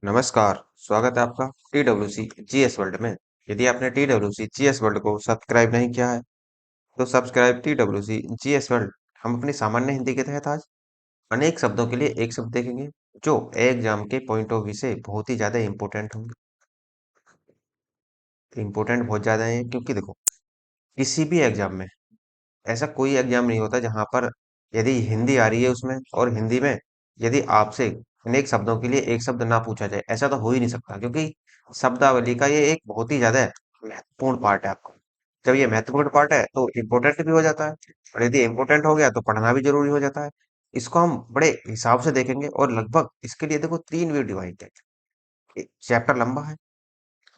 नमस्कार। स्वागत है आपका TWC GS वर्ल्ड में। यदि आपने TWC GS वर्ल्ड को सब्सक्राइब नहीं किया है तो सब्सक्राइब TWC GS वर्ल्ड। हम अपनी सामान्य हिंदी के तहत आज अनेक शब्दों के लिए एक शब्द देखेंगे जो एग्जाम के पॉइंट ऑफ व्यू से बहुत ही ज्यादा इंपॉर्टेंट होंगे। इंपॉर्टेंट बहुत ज्यादा है क्योंकि देखो, किसी भी एग्जाम में ऐसा कोई एग्जाम नहीं होता जहां पर यदि हिंदी आ रही है उसमें और हिंदी में यदि आपसे अनेक शब्दों के लिए एक शब्द ना पूछा जाए, ऐसा तो हो ही नहीं सकता क्योंकि शब्दावली का ये एक बहुत ही ज्यादा महत्वपूर्ण पार्ट है आपका। जब ये महत्वपूर्ण पार्ट है तो इम्पोर्टेंट भी हो जाता है, और यदि इम्पोर्टेंट हो गया तो पढ़ना भी जरूरी हो जाता है। इसको हम बड़े हिसाब से देखेंगे और लगभग इसके लिए देखो 3 वीडियो आएंगे। चैप्टर लंबा है,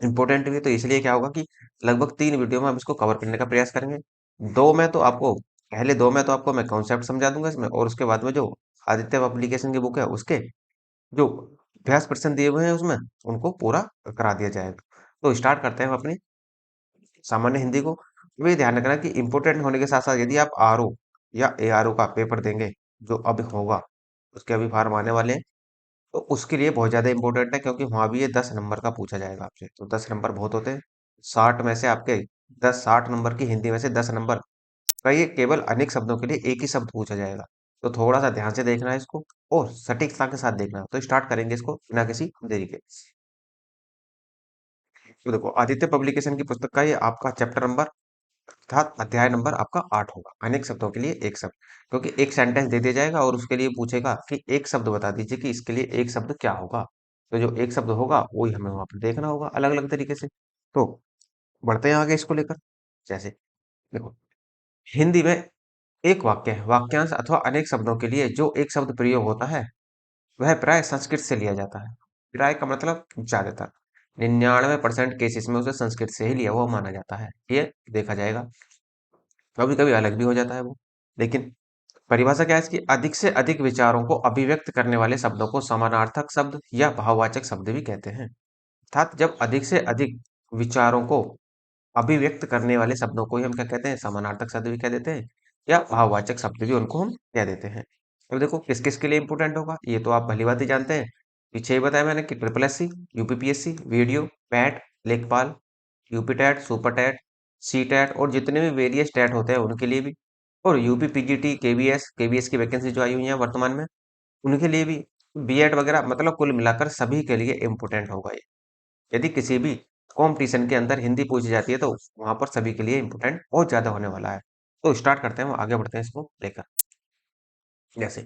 इंपॉर्टेंट भी है, तो इसलिए क्या होगा कि लगभग 3 वीडियो में हम इसको कवर करने का प्रयास करेंगे। दो में तो आपको पहले 2 में तो आपको मैं कॉन्सेप्ट समझा दूंगा इसमें, और उसके बाद में जो आदित्य पब्लिकेशन की बुक है उसके जो अभ्यास प्रश्न दिए हुए हैं उसमें उनको पूरा करा दिया जाएगा। तो स्टार्ट करते हैं हम अपनी सामान्य हिंदी को। वे ध्यान रखना कि इंपॉर्टेंट होने के साथ साथ यदि आप आर ओ या ए आर ओ का पेपर देंगे जो अब होगा, उसके अभी फार्म आने वाले हैं, तो उसके लिए बहुत ज्यादा इंपॉर्टेंट है क्योंकि वहां भी ये 10 नंबर का पूछा जाएगा आपसे। तो 10 नंबर बहुत होते हैं। 60 में से आपके 60 नंबर की हिंदी में से 10 नंबर का ये केवल अनेक शब्दों के लिए एक ही शब्द पूछा जाएगा। तो थोड़ा सा ध्यान से देखना है इसको और सटीकता के साथ देखना है। तो स्टार्ट करेंगे इसको बिना किसी देरी के। तो देखो, आदित्य पब्लिकेशन की पुस्तक का ये आपका चैप्टर नंबर अर्थात अध्याय नंबर आपका 8 होगा। अनेक शब्दों के लिए एक शब्द, क्योंकि एक सेंटेंस दे दिया जाएगा और उसके लिए पूछेगा कि एक शब्द बता दीजिए कि इसके लिए एक शब्द क्या होगा। तो जो एक शब्द होगा वही हमें वहां पर देखना होगा अलग अलग तरीके से। तो बढ़ते हैं आगे इसको लेकर। जैसे देखो, हिंदी में एक वाक्य है, वाक्यांश अथवा अनेक शब्दों के लिए जो एक शब्द प्रयोग होता है वह प्राय संस्कृत से लिया जाता है। प्राय का मतलब ज्यादातर, 99% केसेस में उसे संस्कृत से ही लिया हुआ माना जाता है। ये देखा जाएगा, कभी कभी अलग भी हो जाता है वो, लेकिन परिभाषा क्या है इसकी? अधिक से अधिक विचारों को अभिव्यक्त करने वाले शब्दों को समानार्थक शब्द या भाववाचक शब्द भी कहते हैं। अर्थात जब अधिक से अधिक विचारों को अभिव्यक्त करने वाले शब्दों को ही हम क्या कहते हैं? समानार्थक शब्द भी कह देते हैं या भाववाचक शब्द भी उनको हम कह देते हैं। अब देखो किस किस के लिए इंपोर्टेंट होगा, ये तो आप भली बात ही जानते हैं। पीछे ही बताया मैंने कि triple S C, UPPSC, VDO, PET, लेखपाल, UP TET, super TET, C TET और जितने भी वेरियस टैट होते हैं उनके लिए भी, और यूपी पीजीटी, केबीएस, केबीएस की वैकेंसी जो आई हुई है वर्तमान में उनके लिए भी, बीएड वगैरह, मतलब कुल मिलाकर सभी के लिए इम्पोर्टेंट होगा ये। यदि किसी भी कंपटीशन के अंदर हिंदी पूछी जाती है तो वहां पर सभी के लिए इम्पोर्टेंट बहुत ज्यादा होने वाला है। तो स्टार्ट करते हैं, आगे बढ़ते हैं इसको लेकर। जैसे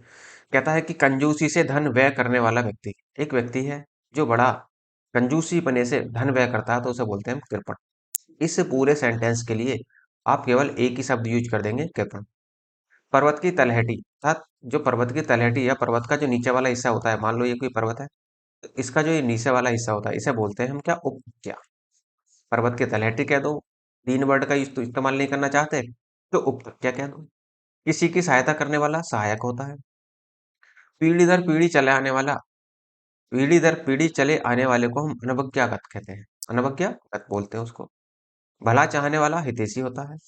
कहता है कि कंजूसी से धन व्यय करने वाला व्यक्ति, एक व्यक्ति है जो बड़ा कंजूसी पने से धन व्यय करता है तो उसे बोलते हैं कृपण। इस पूरे सेंटेंस के लिए आप केवल एक ही शब्द यूज कर देंगे, कृपण। पर्वत की तलहटी, अर्थात जो पर्वत की तलहटी या पर्वत का जो नीचे वाला हिस्सा होता है, मान लो ये कोई पर्वत है, तो इसका जो ये नीचे वाला हिस्सा होता है इसे बोलते हैं हम क्या? उपत्या। पर्वत की तलहटी कह दो, 3 वर्ड का इस्तेमाल नहीं करना चाहते तो उपत्या कह दो। किसी की सहायता करने वाला सहायक होता है। पीढ़ी दर पीढ़ी चले आने वाला, पीढ़ी दर पीढ़ी चले आने वाले को हम अनवज्ञागत कहते हैं, अनवज्ञागत बोलते हैं उसको। भला चाहने वाला हितैषी होता है।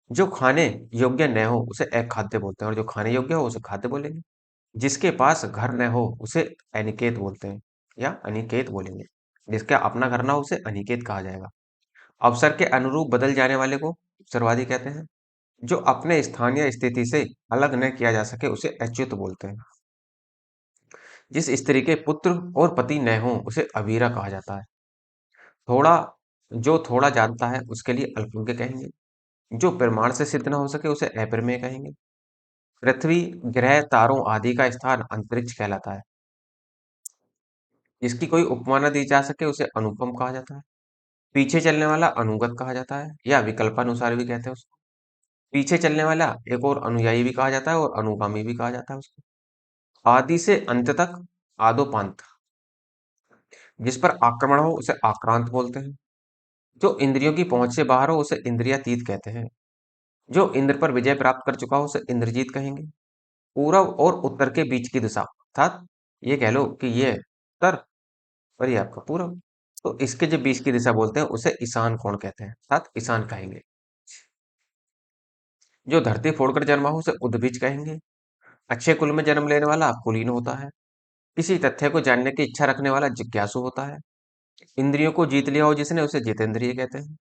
जो खाने योग्य न हो उसे अखाद्य बोलते हैं, और जो खाने योग्य हो उसे खाद्य बोलेंगे। जिसके पास घर न हो उसे अनिकेत बोलते हैं या अनिकेत बोलेंगे। जिसका अपना घर ना हो उसे अनिकेत कहा जाएगा। अवसर के अनुरूप बदल जाने वाले को अवसरवादी कहते हैं। जो अपने स्थानीय स्थिति से अलग न किया जा सके उसे अच्युत बोलते हैं। जिस स्त्री के पुत्र और पति न हो उसे अवीरा कहा जाता है। थोड़ा, जो थोड़ा जानता है उसके लिए अल्पज्ञ कहेंगे। जो प्रमाण से सिद्ध न हो सके उसे अप्रमेय कहेंगे। पृथ्वी, ग्रह, तारों आदि का स्थान अंतरिक्ष कहलाता है। जिसकी कोई उपमा न दी जा सके उसे अनुपम कहा जाता है। पीछे चलने वाला अनुगत कहा जाता है या विकल्पानुसार भी कहते हैं उसको। पीछे चलने वाला एक और अनुयायी भी कहा जाता है और अनुगामी भी कहा जाता है उसको। आदि से अंत तक, आदोपांत। जिस पर आक्रमण हो उसे आक्रांत बोलते हैं। जो इंद्रियों की पहुंच से बाहर हो उसे इंद्रियातीत कहते हैं। जो इंद्र पर विजय प्राप्त कर चुका हो उसे इंद्रजीत कहेंगे। पूरब और उत्तर के बीच की दिशा, अर्थात ये कह लो कि ये उत्तर और ये आपका पूरब, तो इसके जो बीच की दिशा बोलते हैं उसे ईशान कोण कहते हैं, अर्थात ईशान कहेंगे। जो धरती फोड़कर जन्मा हो उसे उद्भिज कहेंगे। अच्छे कुल में जन्म लेने वाला कुलीन होता है। किसी तथ्य को जानने की इच्छा रखने वाला जिज्ञासु होता है। इंद्रियों को जीत लिया हो जिसने, उसे जितेंद्रिय कहते हैं।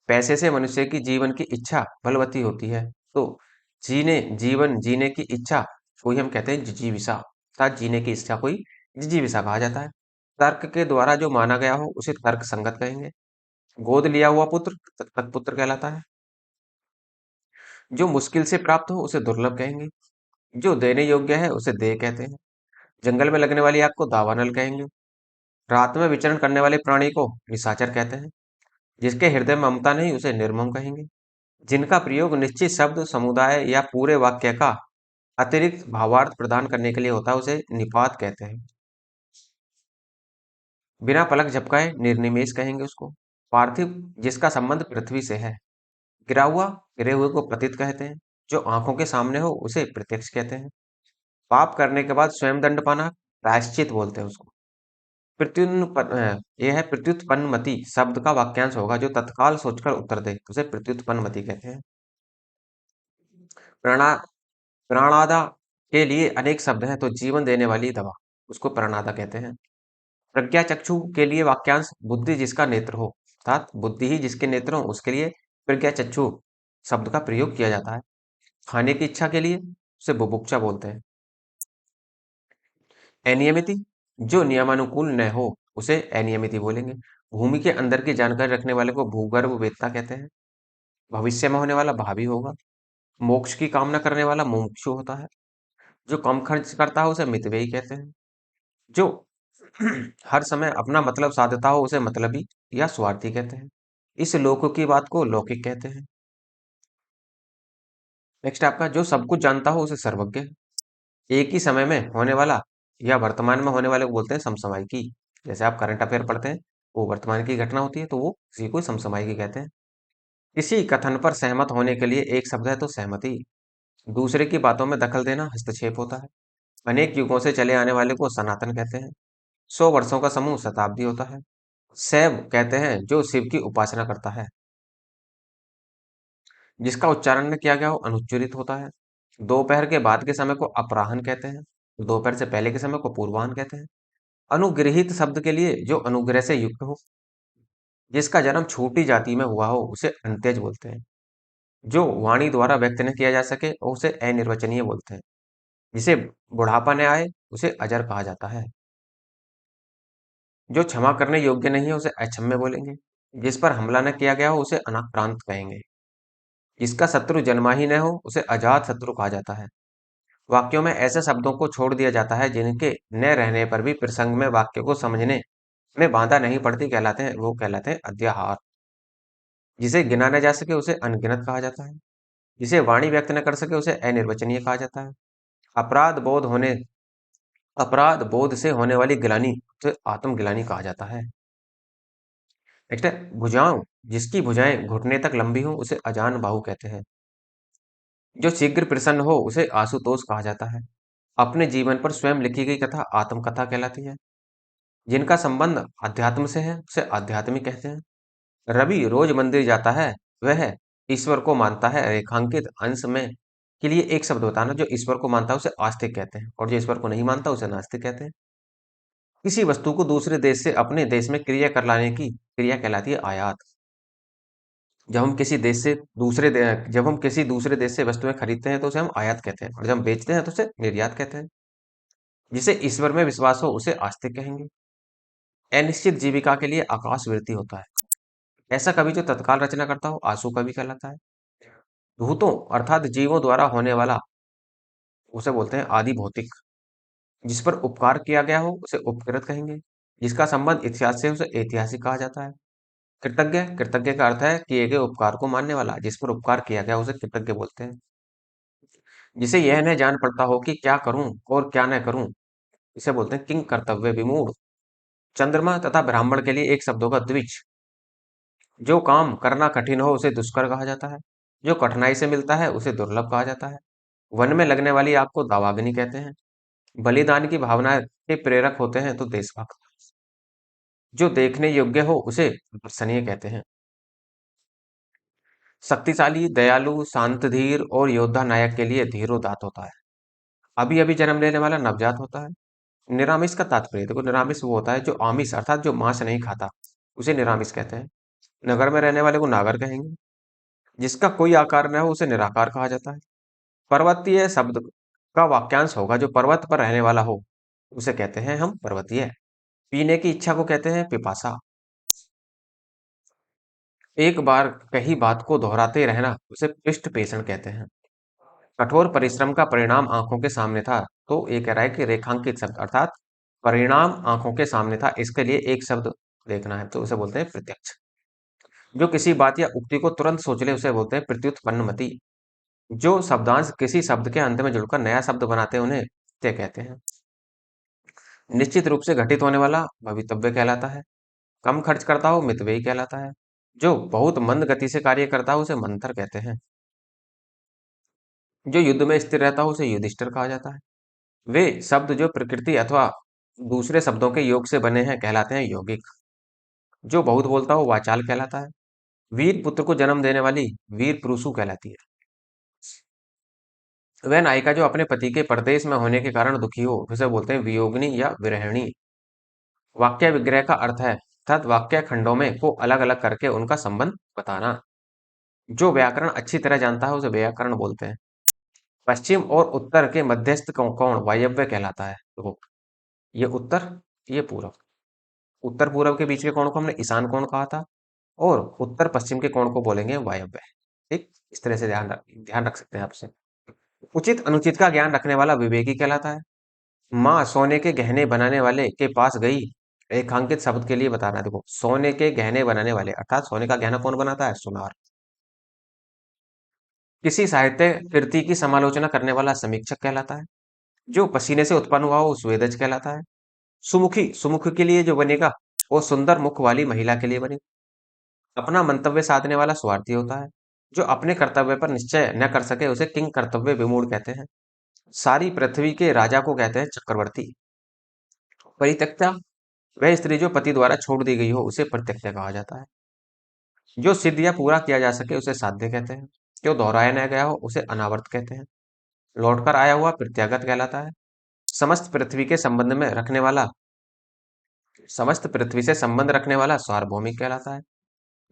पैसे से मनुष्य की जीवन की इच्छा बलवती होती है। तो जीवन जीने की इच्छा को ही हम कहते हैं जिजीविषा, अर्थात जीने की इच्छा को ही जिजीविषा कहा जाता है। तर्क के द्वारा जो माना गया हो उसे तर्क संगत कहेंगे। गोद लिया हुआ पुत्र दत्तक पुत्र कहलाता है। जो मुश्किल से प्राप्त हो उसे दुर्लभ कहेंगे। जो देने योग्य है उसे देय कहते हैं। जंगल में लगने वाली आग को दावानल कहेंगे। रात में विचरण करने वाले प्राणी को निशाचर कहते हैं। जिसके हृदय में ममता नहीं उसे निर्मम कहेंगे। जिनका प्रयोग निश्चित शब्द समुदाय या पूरे वाक्य का अतिरिक्त भावार्थ प्रदान करने के लिए होता है उसे निपात कहते हैं। बिना पलक झपकाए निर्निमेष कहेंगे उसको। पार्थिव जिसका संबंध पृथ्वी से है। गिरा हुआ गिरे हुए को प्रतीत कहते हैं। जो आंखों के सामने हो उसे प्रत्यक्ष कहते हैं। पाप करने के बाद स्वयं दंड पाना प्रायश्चित बोलते हैं उसको। यह है प्रत्युत्पन्नमति शब्द का वाक्यांश होगा जो तत्काल सोचकर उत्तर दे, उसे प्रत्युत्पन्नमति कहते हैं। प्रणा प्राणादा के लिए अनेक शब्द हैं, तो जीवन देने वाली दवा उसको प्राणादा कहते हैं। प्रज्ञा चक्षु के लिए वाक्यांश बुद्धि जिसका नेत्र हो, अर्थात बुद्धि ही जिसके नेत्र हो उसके लिए प्रज्ञा चक्षु शब्द का प्रयोग किया जाता है। खाने की इच्छा के लिए उसे बुभुक्षा बोलते हैं। अनियमिति जो नियमानुकूल न हो उसे अनियमिति बोलेंगे। भूमि के अंदर की जानकारी रखने वाले को भूगर्भ वेत्ता कहते हैं। भविष्य में होने वाला भावी होगा। मोक्ष की कामना करने वाला मुमुक्षु होता है। जो कम खर्च करता है उसे मितव्ययी कहते हैं। जो हर समय अपना मतलब साधता हो उसे मतलबी या स्वार्थी कहते हैं। इस लोक की बात को लौकिक कहते हैं। नेक्स्ट आपका जो सब कुछ जानता हो उसे सर्वज्ञ। एक ही समय में होने वाला या वर्तमान में होने वाले को बोलते हैं समसामयिकी। जैसे आप करंट अफेयर पढ़ते हैं, वो वर्तमान की घटना होती है तो वो किसी को समसामयिकी कहते हैं। किसी कथन पर सहमत होने के लिए एक शब्द है तो सहमति। दूसरे की बातों में दखल देना हस्तक्षेप होता है। अनेक युगों से चले आने वाले को सनातन कहते हैं। 100 वर्षों का समूह शताब्दी होता है। शैव कहते हैं जो शिव की उपासना करता है। जिसका उच्चारण न किया गया हो अनुच्चरित होता है। दोपहर के बाद के समय को अपराह्न कहते हैं। दोपहर से पहले के समय को पूर्वाह्न कहते हैं। अनुग्रहित शब्द के लिए जो अनुग्रह से युक्त हो। जिसका जन्म छोटी जाति में हुआ हो उसे अंत्यज बोलते हैं। जो वाणी द्वारा व्यक्त न किया जा सके और उसे अनिर्वचनीय बोलते हैं। जिसे बुढ़ापा न आए उसे अजर कहा जाता है। जो क्षमा करने योग्य नहीं है उसे अक्षम्य बोलेंगे। जिस पर हमला न किया गया हो उसे अनाक्रांत कहेंगे। जिसका शत्रु जन्मा ही न हो उसे अजात शत्रु कहा जाता है। वाक्यों में ऐसे शब्दों को छोड़ दिया जाता है जिनके न रहने पर भी प्रसंग में वाक्य को समझने में बाधा नहीं पड़ती कहलाते हैं, वो कहलाते हैं अद्याहार। जिसे गिना न जा सके उसे अनगिनत कहा जाता है। जिसे वाणी व्यक्त न कर सके उसे अनिर्वचनीय कहा जाता है। अपराध बोध होने अपराध बोध से होने वाली गिलानी उसे आत्मगिलानी कहा जाता है। नेक्स्ट है भुजाओं जिसकी भुजाएं घुटने तक लंबी हो उसे अजान बाहु कहते हैं। जो शीघ्र प्रसन्न हो उसे आशुतोष कहा जाता है। अपने जीवन पर स्वयं लिखी गई कथा आत्मकथा कहलाती है। जिनका संबंध अध्यात्म से है उसे आध्यात्मिक कहते हैं। रवि रोज मंदिर जाता है, वह ईश्वर को मानता है। रेखांकित अंश में के लिए एक शब्द बताना। जो ईश्वर को मानता है उसे आस्तिक कहते हैं और जो ईश्वर को नहीं मानता उसे नास्तिक कहते हैं। किसी वस्तु को दूसरे देश से अपने देश में क्रिया कर लाने की क्रिया कहलाती है आयात। जब हम किसी दूसरे देश से वस्तुएं खरीदते हैं तो उसे हम आयात कहते हैं और जब हम बेचते हैं तो उसे निर्यात कहते हैं। जिसे ईश्वर में विश्वास हो उसे आस्तिक कहेंगे। अनिश्चित जीविका के लिए आकाशवृत्ति होता है। ऐसा कवि जो तत्काल रचना करता हो आंसू कवि कहलाता है। भूतों अर्थात जीवों द्वारा होने वाला उसे बोलते हैं आदि भौतिक। जिस पर उपकार किया गया हो उसे उपकृत कहेंगे। जिसका संबंध इतिहास से उसे ऐतिहासिक कहा जाता है। कृतज्ञ कृतज्ञ का अर्थ है किए गए उपकार को मानने वाला। जिस पर उपकार किया गया उसे कृतज्ञ बोलते हैं। जिसे यह न जान पड़ता हो कि क्या करूं और क्या न करूं इसे बोलते हैं किंग कर्तव्य विमूढ़। चंद्रमा तथा ब्राह्मण के लिए एक शब्द होगा द्विज। जो काम करना कठिन हो उसे दुष्कर कहा जाता है। जो कठिनाई से मिलता है उसे दुर्लभ कहा जाता है। वन में लगने वाली आग को दावाग्नि कहते हैं। बलिदान की भावना के प्रेरक होते हैं तो देशभक्त। जो देखने योग्य हो उसे दर्शनीय कहते हैं। शक्तिशाली दयालु शांत धीर और योद्धा नायक के लिए धीरोदात्त होता है। अभी अभी जन्म लेने वाला नवजात होता है। निरामिष का तात्पर्य देखो, निरामिष वो होता है जो आमिष अर्थात जो मांस नहीं खाता, उसे निरामिष कहते हैं। नगर में रहने वाले को नागर कहेंगे। जिसका कोई आकार न हो उसे निराकार कहा जाता है। पर्वतीय शब्द का वाक्यांश होगा जो पर्वत पर रहने वाला हो, उसे कहते हैं हम पर्वतीय। पीने की इच्छा को कहते हैं पिपासा। एक बार कही बात को दोहराते रहना उसे पृष्ठ पेषण कहते हैं। कठोर परिश्रम का परिणाम आंखों के सामने था, तो ये कह रहा है कि रेखांकित शब्द अर्थात परिणाम आंखों के सामने था, इसके लिए एक शब्द देखना है तो उसे बोलते हैं प्रत्यक्ष। जो किसी बात या उक्ति को तुरंत सोच ले उसे बोलते हैं प्रत्युत्पन्नमति। जो शब्दांश किसी शब्द के अंत में जुड़कर नया शब्द बनाते हैं उन्हें प्रत्यय कहते हैं। निश्चित रूप से घटित होने वाला भवितव्य कहलाता है। कम खर्च करता हो मितव्ययी कहलाता है। जो बहुत मंद गति से कार्य करता हो उसे मंथर कहते हैं। जो युद्ध में स्थिर रहता हो उसे युधिष्ठिर कहा जाता है। वे शब्द जो प्रकृति अथवा दूसरे शब्दों के योग से बने हैं कहलाते हैं यौगिक। जो बहुत बोलता हो वाचाल कहलाता है। वीर पुत्र को जन्म देने वाली वीर पुरुषु कहलाती है। वह नायिका जो अपने पति के परदेश में होने के कारण दुखी हो उसे बोलते हैं वियोगिनी या विरहिणी। वाक्य विग्रह का अर्थ है अर्थात वाक्य खंडों में को अलग अलग करके उनका संबंध बताना। जो व्याकरण अच्छी तरह जानता है उसे व्याकरण बोलते हैं। पश्चिम और उत्तर के मध्यस्थ कोण वायव्य कहलाता है। देखो, ये उत्तर, ये पूरब। उत्तर पूरब के बीच के कोण को हमने ईशान कोण कहा था, और उत्तर पश्चिम के कोण को बोलेंगे वायव्य। ठीक, इस तरह से ध्यान रख सकते हैं आपसे। उचित अनुचित का ज्ञान रखने वाला विवेकी कहलाता है। माँ सोने के गहने बनाने वाले के पास गई, रेखांकित शब्द के लिए बताना है। देखो, सोने के गहने बनाने वाले अर्थात सोने का गहना कौन बनाता है? सुनार। किसी साहित्य कृति की समालोचना करने वाला समीक्षक कहलाता है। जो पसीने से उत्पन्न हुआ हो स्वेदज कहलाता है। सुमुखी, सुमुख के लिए जो बनेगा वो सुंदर मुख वाली महिला के लिए बनेगा। अपना मंतव्य साधने वाला स्वार्थी होता है। जो अपने कर्तव्य पर निश्चय न कर सके उसे किंग कर्तव्य विमूढ़ कहते हैं। सारी पृथ्वी के राजा को कहते हैं चक्रवर्ती। परित्यक्ता, वह स्त्री जो पति द्वारा छोड़ दी गई हो उसे परित्यक्ता कहा जाता है। जो सिद्ध या पूरा किया जा सके उसे साध्य कहते हैं। जो दोहराया न गया हो उसे अनावर्त कहते हैं। लौटकर आया हुआ प्रत्यागत कहलाता है। समस्त पृथ्वी के संबंध में रखने वाला समस्त पृथ्वी से संबंध रखने वाला सार्वभौमिक कहलाता है।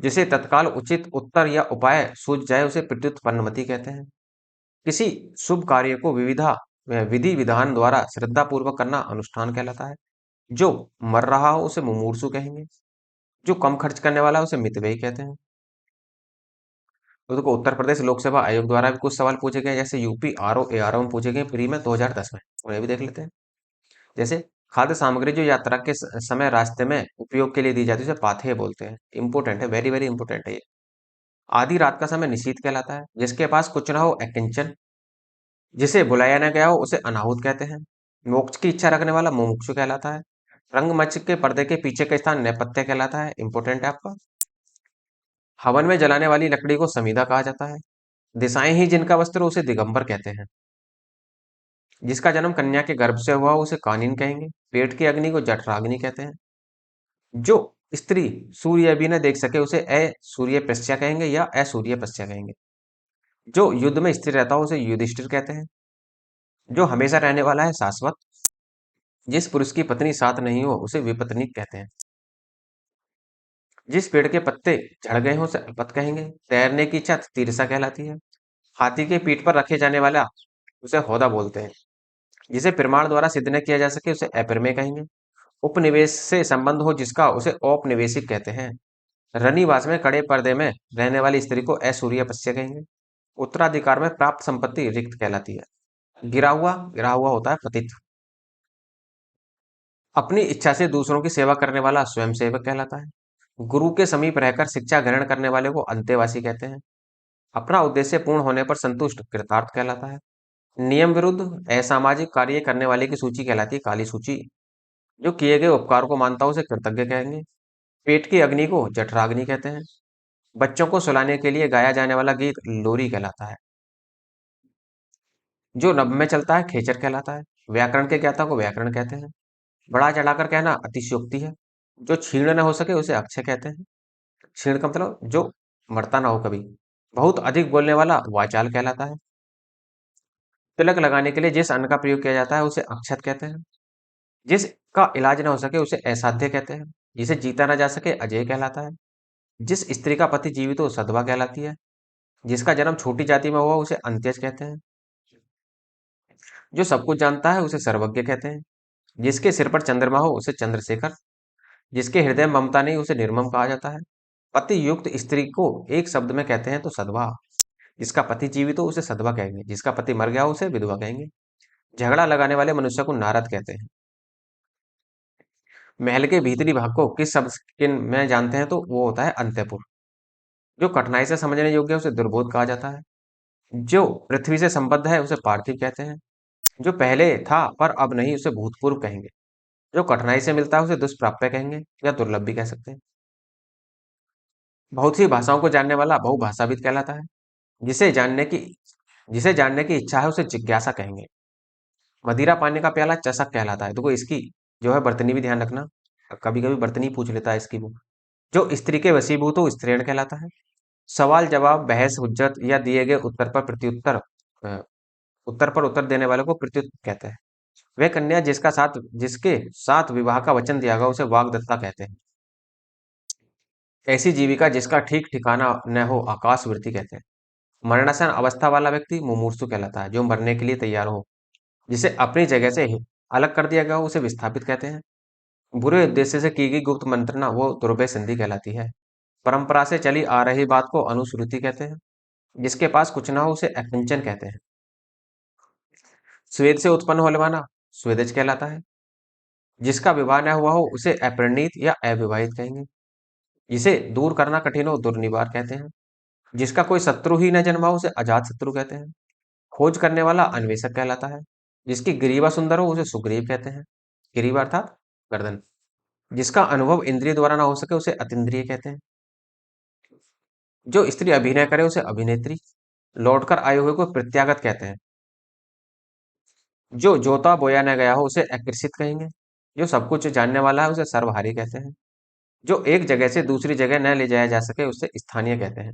जिसे तत्काल उचित उत्तर या उपाय सूझ जाए उसे प्रत्युत्पन्नमति कहते हैं। किसी शुभ कार्य को विधि विधान द्वारा श्रद्धा पूर्वक करना अनुष्ठान कहलाता है। जो मर रहा हो उसे मुमूर्षु कहेंगे। जो कम खर्च करने वाला है उसे मितव्ययी कहते हैं। तो देखो, उत्तर प्रदेश लोक सेवा आयोग द्वारा भी कुछ सवाल पूछे गए, जैसे यूपी आरओ एआरओ में पूछे गए प्री में 2010 में, उन्हें भी देख लेते हैं। जैसे खाद्य सामग्री जो यात्रा के समय रास्ते में उपयोग के लिए दी जाती है उसे पाथेय बोलते हैं। इंपोर्टेंट है, वेरी वेरी इंपोर्टेंट है ये। आधी रात का समय निशीथ कहलाता है। जिसके पास कुछ ना हो अकिंचन। जिसे बुलाया न गया हो उसे अनाहुत कहते हैं। मोक्ष की इच्छा रखने वाला मुमुक्षु कहलाता है। रंगमंच के पर्दे के पीछे का स्थान नेपथ्य कहलाता है। इंपोर्टेंट है आपका। हवन में जलाने वाली लकड़ी को समीधा कहा जाता है। दिशाएं ही जिनका वस्त्र उसे दिगंबर कहते हैं। जिसका जन्म कन्या के गर्भ से हुआ हो उसे कानिन कहेंगे। पेट की अग्नि को जठराग्नि कहते हैं। जो स्त्री सूर्य भी न देख सके उसे असूर्य पश्चा कहेंगे या असूर्य पश्चा कहेंगे। जो युद्ध में स्थिर रहता हो उसे युधिष्ठिर कहते हैं। जो हमेशा रहने वाला है शाश्वत। जिस पुरुष की पत्नी साथ नहीं हो उसे विपत्निक कहते हैं। जिस पेड़ के पत्ते झड़ गए हो उसे अल्पत कहेंगे। तैरने की इच्छा तिरसा कहलाती है। हाथी के पीठ पर रखे जाने वाला उसे हौदा बोलते हैं। जिसे प्रमाण द्वारा सिद्ध न किया जा सके उसे अप्रमेय कहेंगे। उपनिवेश से संबंध हो जिसका उसे औपनिवेशिक कहते हैं। रनिवास में कड़े पर्दे में रहने वाली स्त्री को असूर्यपश्य कहेंगे। उत्तराधिकार में प्राप्त संपत्ति रिक्त कहलाती है। गिरा हुआ होता है पतित। अपनी इच्छा से दूसरों की सेवा करने वाला स्वयंसेवक कहलाता है। गुरु के समीप रहकर शिक्षा ग्रहण करने वाले को अंतेवासी कहते हैं। अपना उद्देश्य पूर्ण होने पर संतुष्ट कृतार्थ कहलाता है। नियम विरुद्ध असामाजिक कार्य करने वाले की सूची कहलाती है काली सूची। जो किए गए उपकार को मानता हो उसे कृतज्ञ कहेंगे। पेट की अग्नि को जठराग्नि कहते हैं। बच्चों को सुलाने के लिए गाया जाने वाला गीत लोरी कहलाता है। जो नभ में चलता है खेचर कहलाता है। व्याकरण के ज्ञाता को व्याकरण कहते हैं। बढ़ा चढ़ाकर कहना अतिशयोक्ति है। जो क्षीण न हो सके उसे अक्षय कहते हैं। क्षीण का मतलब जो मरता ना हो कभी। बहुत अधिक बोलने वाला वाचाल कहलाता है। तिलक लगाने के लिए जिस अन्न का प्रयोग किया जाता है उसे अक्षत कहते हैं। जिसका इलाज ना हो सके उसे असाध्य कहते हैं। जिसे जीता ना जा सके अजेय कहलाता है। जिस स्त्री का पति जीवित हो सधवा कहलाती है। जिसका जन्म छोटी जाति में हुआ उसे अंत्यज कहते हैं। जो सब कुछ जानता है उसे सर्वज्ञ कहते हैं। जिसके सिर पर चंद्रमा हो उसे चंद्रशेखर। जिसके हृदय में ममता नहीं उसे निर्मम कहा जाता है। पति युक्त स्त्री को एक शब्द में कहते हैं तो सधवा। जिसका पति जीवित हो उसे सधवा कहेंगे। जिसका पति मर गया हो उसे विधवा कहेंगे। झगड़ा लगाने वाले मनुष्य को नारद कहते हैं। महल के भीतरी भाग को किस शब्द के में जानते हैं तो वो होता है अंतःपुर। जो कठिनाई से समझने योग्य है उसे दुर्बोध कहा जाता है। जो पृथ्वी से संबद्ध है उसे पार्थिव कहते हैं। जो पहले था पर अब नहीं उसे भूतपूर्व कहेंगे। जो कठिनाई से मिलता है उसे दुष्प्राप्य कहेंगे या दुर्लभ भी कह सकते हैं। बहुत सी भाषाओं को जानने वाला बहुभाषाविद कहलाता है। जिसे जानने की जिसे जानने की इच्छा है उसे जिज्ञासा कहेंगे। मदिरा पानी का प्याला चषक कहलाता है। देखो इसकी जो है बर्तनी भी ध्यान रखना। कभी कभी बर्तनी पूछ लेता है इसकी वो। जो स्त्री के वशीभूत हो स्त्रीण कहलाता है। सवाल जवाब बहस हुज्जत या दिए गए उत्तर पर प्रत्युत्तर उत्तर पर उत्तर देने वाले को प्रत्युत्तर कहते हैं। वह कन्या जिसके साथ विवाह का वचन दिया गया उसे वाग्दत्ता कहते हैं। ऐसी जीविका जिसका ठीक ठिकाना न हो आकाशवृत्ति कहते हैं। मरणासन अवस्था वाला व्यक्ति मुमूर्षु कहलाता है। जो मरने के लिए तैयार हो। जिसे अपनी जगह से अलग कर दिया गया हो उसे विस्थापित कहते हैं। बुरे उद्देश्य से की गई गुप्त मंत्रणा वो दुर्भय संधि कहलाती है। परंपरा से चली आ रही बात को अनुश्रुति कहते हैं। जिसके पास कुछ ना हो उसे अकिंचन कहते हैं। स्वेद से उत्पन्न होने वाला स्वेदज कहलाता है। जिसका विवाह न हुआ हो उसे अपरिणीत या अविवाहित कहेंगे। जिसे दूर करना कठिन हो दुर्निवार कहते हैं। जिसका कोई शत्रु ही न जन्मा हो उसे अजात शत्रु कहते हैं। खोज करने वाला अन्वेषक कहलाता है। जिसकी ग्रीवा सुंदर हो उसे सुग्रीव कहते हैं। ग्रीवा अर्थात गर्दन। जिसका अनुभव इंद्रिय द्वारा ना हो सके उसे अतीन्द्रिय कहते हैं। जो स्त्री अभिनय करे उसे अभिनेत्री। लौटकर आए हुए को प्रत्यागत कहते हैं। जो जोता बोया न गया हो उसे अकृषित कहेंगे। जो सब कुछ जानने वाला है उसे सर्वहारी कहते हैं। जो एक जगह से दूसरी जगह न ले जाया जा सके उसे स्थानीय कहते हैं।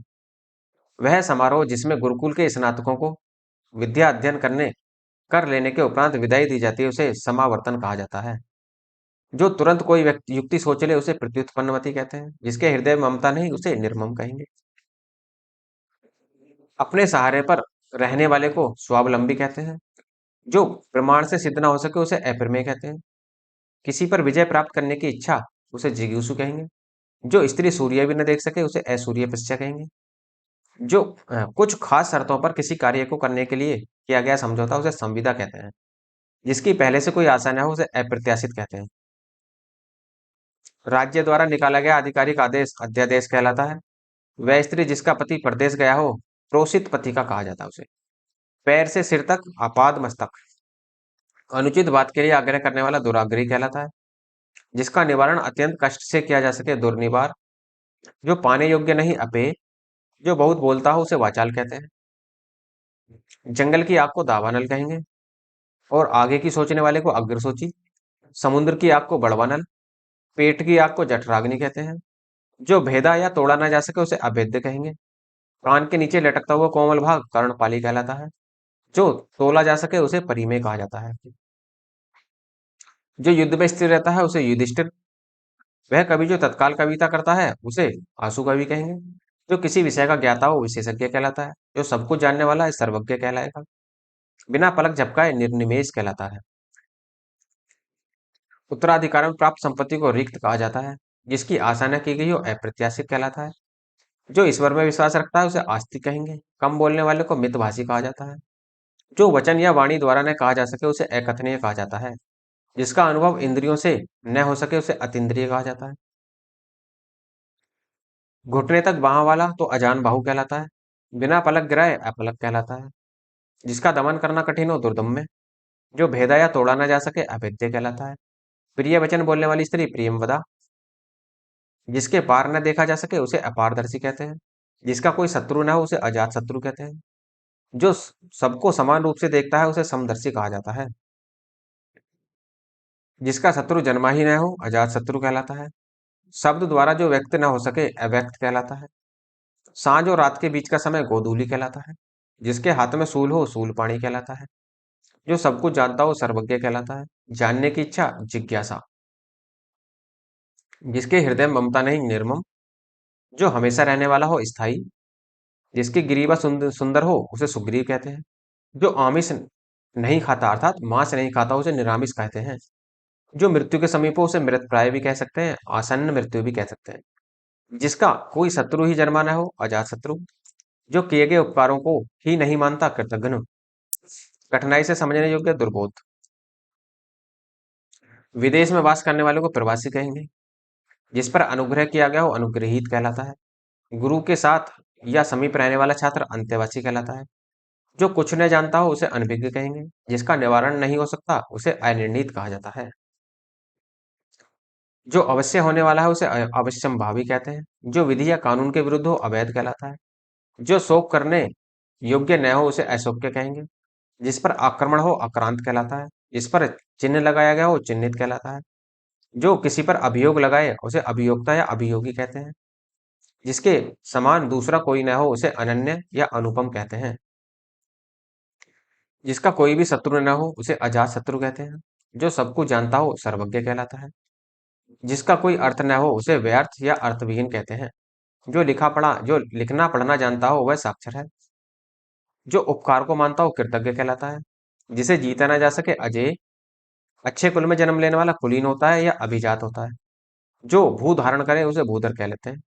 वह समारोह जिसमें गुरुकुल के स्नातकों को विद्या अध्ययन करने कर लेने के उपरांत विदाई दी जाती है उसे समावर्तन कहा जाता है। जो तुरंत कोई व्यक्ति युक्ति सोच ले उसे प्रत्युत्पन्नवती कहते हैं। जिसके हृदय में ममता नहीं उसे निर्मम कहेंगे। अपने सहारे पर रहने वाले को स्वावलंबी कहते हैं। जो प्रमाण से सिद्ध ना हो सके उसे अप्रमेय कहते हैं। किसी पर विजय प्राप्त करने की इच्छा उसे जिगीषु कहेंगे। जो स्त्री सूर्य भी न देख सके उसे असूर्यपश्य कहेंगे। जो कुछ खास शर्तों पर किसी कार्य को करने के लिए किया गया समझौता उसे संविदा कहते हैं। जिसकी पहले से कोई आशा न हो उसे अप्रत्याशित कहते हैं। राज्य द्वारा निकाला गया आधिकारिक आदेश अध्यादेश कहलाता है। वह स्त्री जिसका पति परदेश गया हो प्रोसित पति का कहा जाता है उसे। पैर से सिर तक आपाद मस्तक अनुचित बात के लिए आग्रह करने वाला दुराग्रही कहलाता है। जिसका निवारण अत्यंत कष्ट से किया जा सके दुर्निवार। जो पाने योग्य नहीं अपेय। जो बहुत बोलता हो उसे वाचाल कहते हैं। जंगल की आग को दावानल कहेंगे। और आगे की सोचने वाले को अग्रसोची। समुद्र की आग को बड़वानल। पेट की आग को जठराग्नि कहते हैं। जो भेदा या तोड़ा ना जा सके उसे अभेद्य कहेंगे। कान के नीचे लटकता हुआ कोमल भाग कर्णपाली कहलाता है। जो तोला जा सके उसे परिमेय कहा जाता है। जो युद्ध में स्थिर रहता है उसे युधिष्ठिर। वह कवि जो तत्काल कविता करता है उसे आंसू कवि कहेंगे। जो किसी विषय का ज्ञाता हो विशेषज्ञ कहलाता है। जो सब कुछ जानने वाला है सर्वज्ञ कहलाएगा। बिना पलक झपकाए निर्निमेष कहलाता है। उत्तराधिकार में प्राप्त संपत्ति को रिक्त कहा जाता है। जिसकी आशा न की गई हो अप्रत्याशित कहलाता है। जो ईश्वर में विश्वास रखता है उसे आस्तिक कहेंगे। कम बोलने वाले को मितभाषी कहा जाता है। जो वचन या वाणी द्वारा न कहा जा सके उसे अकथनीय कहा जाता है। जिसका अनुभव इंद्रियों से न हो सके उसे अतीन्द्रिय कहा जाता है। घुटने तक बाह वाला तो अजान बाहु कहलाता है। बिना पलक गिराए अपलक कहलाता है। जिसका दमन करना कठिन हो दुर्दम्य। जो भेदा या तोड़ा न जा सके अभेद्य कहलाता है। प्रिय वचन बोलने वाली स्त्री प्रियमवदा। जिसके पार न देखा जा सके उसे अपारदर्शी कहते हैं। जिसका कोई शत्रु न हो उसे अजात शत्रु कहते हैं। जो सबको समान रूप से देखता है उसे समदर्शी कहा जाता है। जिसका शत्रु जन्मा ही न हो अजात शत्रु कहलाता है। शब्द द्वारा जो व्यक्त न हो सके अव्यक्त कहलाता है। सांझ और रात के बीच का समय गोधूली कहलाता है। जिसके हाथ में सूल हो सूल पाणी कहलाता है। जो सब कुछ जानता हो सर्वज्ञ कहलाता है। जानने की इच्छा जिज्ञासा, जिसके हृदय में ममता नहीं निर्मम, जो हमेशा रहने वाला हो स्थायी, जिसकी ग्रीवा सुंदर सुंदर हो उसे सुग्रीव कहते हैं। जो आमिष नहीं खाता अर्थात मांस नहीं खाता उसे निरामिष कहते हैं। जो मृत्यु के समीप हो उसे मृतप्राय भी कह सकते हैं, आसन्न मृत्यु भी कह सकते हैं। जिसका कोई शत्रु ही जन्मा न हो अजात शत्रु, जो किए गए उपकारों को ही नहीं मानता कृतघ्न, कठिनाई से समझने योग्य दुर्बोध। विदेश में वास करने वालों को प्रवासी कहेंगे। जिस पर अनुग्रह किया गया हो अनुग्रहीत कहलाता है। गुरु के साथ या समीप रहने वाला छात्र अंत्यवासी कहलाता है। जो कुछ न जानता हो उसे अनभिज्ञ कहेंगे। जिसका निवारण नहीं हो सकता उसे अनिर्णीत कहा जाता है। जो अवश्य होने वाला है उसे अवश्यंभावी कहते हैं। जो विधि या कानून के विरुद्ध हो अवैध कहलाता है। जो शोक करने योग्य न हो उसे अशोक्य कहेंगे। जिस पर आक्रमण हो आक्रांत कहलाता है। जिस पर चिन्ह लगाया गया हो चिन्हित कहलाता है। जो किसी पर अभियोग लगाए उसे अभियोक्ता या अभियोगी कहते हैं। जिसके समान दूसरा कोई न हो उसे अनन्य या अनुपम कहते हैं। जिसका कोई भी शत्रु न हो उसे अजात शत्रु कहते हैं। जो सब कुछ जानता हो सर्वज्ञ कहलाता है। जिसका कोई अर्थ न हो उसे व्यर्थ या अर्थविहीन कहते हैं। जो लिखना पढ़ना जानता हो वह साक्षर है। जो उपकार को मानता हो कृतज्ञ कहलाता है। जिसे जीता ना जा सके अजेय, अच्छे कुल में जन्म लेने वाला कुलीन होता है या अभिजात होता है। जो भू धारण करे उसे भूधर कह लेते हैं।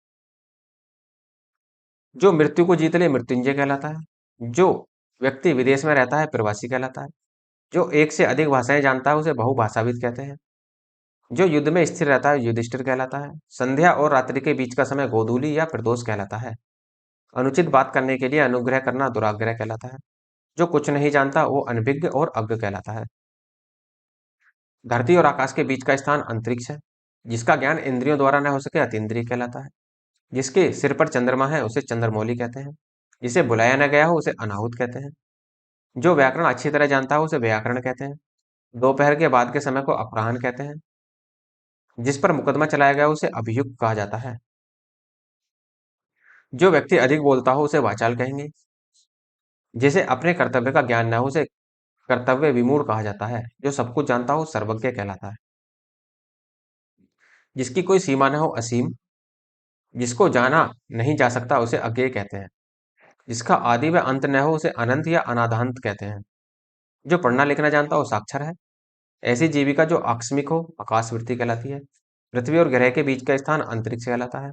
जो मृत्यु को जीत ले मृत्युंजय कहलाता है। जो व्यक्ति विदेश में रहता है प्रवासी कहलाता है। जो एक से अधिक भाषाएं जानता है उसे बहुभाषाविद कहते हैं। जो युद्ध में स्थिर रहता है युधिष्ठिर कहलाता है। संध्या और रात्रि के बीच का समय गोधूली या प्रदोष कहलाता है। अनुचित बात करने के लिए अनुग्रह करना दुराग्रह कहलाता है। जो कुछ नहीं जानता वो अनभिज्ञ और अज्ञ कहलाता है। धरती और आकाश के बीच का स्थान अंतरिक्ष है। जिसका ज्ञान इंद्रियों द्वारा न हो सके अतीन्द्रिय कहलाता है। जिसके सिर पर चंद्रमा है उसे चंद्रमौली कहते हैं। जिसे बुलाया न गया हो उसे अनाहुत कहते हैं। जो व्याकरण अच्छी तरह जानता है उसे व्याकरण कहते हैं। दोपहर के बाद के समय को अपराह्न कहते हैं। जिस पर मुकदमा चलाया गया उसे अभियुक्त कहा जाता है। जो व्यक्ति अधिक बोलता हो उसे वाचाल कहेंगे। जिसे अपने कर्तव्य का ज्ञान न हो उसे कर्तव्य विमूढ़ कहा जाता है। जो सब कुछ जानता हो सर्वज्ञ कहलाता है। जिसकी कोई सीमा न हो असीम, जिसको जाना नहीं जा सकता उसे अज्ञेय कहते हैं। जिसका आदि व अंत न हो उसे अनंत या अनादांत कहते हैं। जो पढ़ना लिखना जानता हो साक्षर है। ऐसी जीविका जो आकस्मिक हो आकाशवृत्ति कहलाती है। पृथ्वी और ग्रह के बीच का स्थान अंतरिक्ष कहलाता है।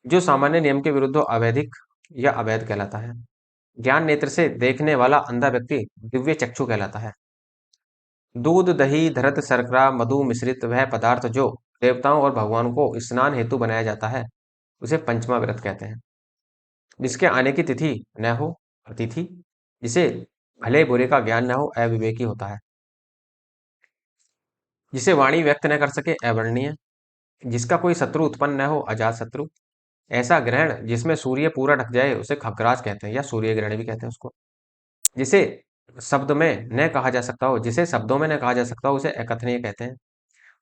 जो सामान्य नियम के विरुद्ध हो अवैधिक या अवैध कहलाता है। ज्ञान नेत्र से देखने वाला अंधा व्यक्ति दिव्य चक्षु कहलाता है। दूध दही धरत शर्करा मधु मिश्रित वह पदार्थ जो देवताओं और भगवान को स्नान हेतु बनाया जाता है उसे पंचमा व्रत कहते हैं। जिसके आने की तिथि न हो अतिथि, जिसे भले बुरे का ज्ञान न हो अविवेकी होता है। जिसे वाणी व्यक्त न कर सके अवर्णनीय, जिसका कोई शत्रु उत्पन्न न हो अजात शत्रु। ऐसा ग्रहण जिसमें सूर्य पूरा ढक जाए उसे खग्रास कहते हैं या सूर्य ग्रहण भी कहते हैं उसको। जिसे शब्द में न कहा जा सकता हो जिसे शब्दों में न कहा जा सकता हो उसे अकथनीय कहते हैं।